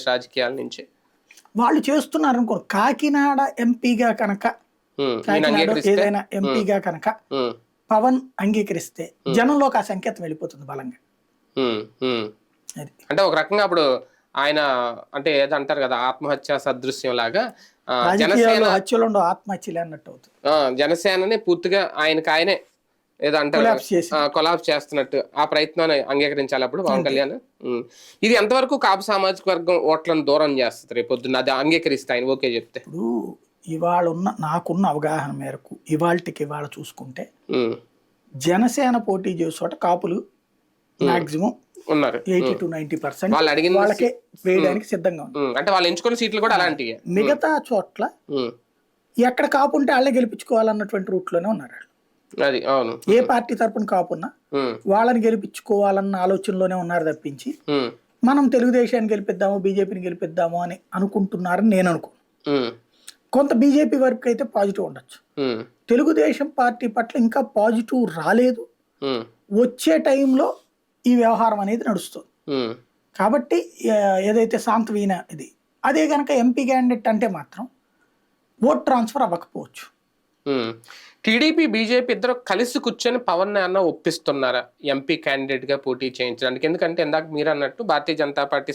రాజకీయాల నుంచి వాళ్ళు చేస్తున్నారు అనుకో. కాకినాడ ఎంపీగా కనుక కాకినాడ ఏదైనా ఎంపీగా కనుక పవన్ అంగీకరిస్తే జనంలోకి ఆ సంకేతం వెళ్ళిపోతుంది బలంగా. అది అంటే ఒక రకంగా అప్పుడు ఆయన అంటే ఏదంటారు కదా ఆత్మహత్య సదృశ్యం లాగా రాజకీయాల్లో హత్యలు ఉండవు, ఆత్మహత్యలే అన్నట్టు అవుతుంది. జనసేనని పూర్తిగా ఆయనే ఏదో అంటారు కొలాప్స్ చేస్తున్నట్టు ఆ ప్రయత్నాన్ని అంగీకరించాలి అప్పుడు పవన్ కళ్యాణ్. ఇది ఎంతవరకు కాపు సామాజిక వర్గం ఓట్లను దూరం చేస్తుంది రేపు పొద్దున్న అది అంగీకరిస్తే ఆయన ఓకే చెప్తే? ఇప్పుడు ఇవాళ నాకున్న అవగాహన మేరకు ఇవాళ చూసుకుంటే జనసేన పోటీ చేసే కాపులు మాక్సిమం ఉన్నారు 80 to 90% వాళ్ళకే వేయడానికి సిద్ధంగా ఉన్నారు. అంటే వాళ్ళు ఎంచుకున్న సీట్లు కూడా అలాంటివి. మిగతా చోట్ల ఎక్కడ కాపు ఉంటే వాళ్ళే గెలిపించుకోవాలన్నటువంటి రూట్ లోనే ఉన్నారు. అది అవును, ఏ పార్టీ తరపున కాపున్నా వాళ్ళని గెలిపించుకోవాలన్న ఆలోచనలోనే ఉన్నారు తప్పించి మనం తెలుగుదేశాన్ని గెలిపిద్దాము బీజేపీని గెలిపిద్దాము అని అనుకుంటున్నారని నేను అనుకోను. కొంత బీజేపీ వరకు అయితే పాజిటివ్ ఉండొచ్చు, తెలుగుదేశం పార్టీ పట్ల ఇంకా పాజిటివ్ రాలేదు. వచ్చే టైంలో ఈ వ్యవహారం అనేది నడుస్తుంది కాబట్టి ఏదైతే సాంత్వీన ఇది అదే కనుక ఎంపీ క్యాండిడేట్ అంటే మాత్రం ఓట్ ట్రాన్స్ఫర్ అవ్వకపోవచ్చు. టీడీపీ బీజేపీ ఇద్దరు కలిసి కూర్చొని పవన్ అన్న ఒప్పిస్తున్నారా ఎంపీ క్యాండిడేట్ గా పోటీ చేయించడానికి? ఎందుకంటే ఇందాక మీరు అన్నట్టు భారతీయ జనతా పార్టీ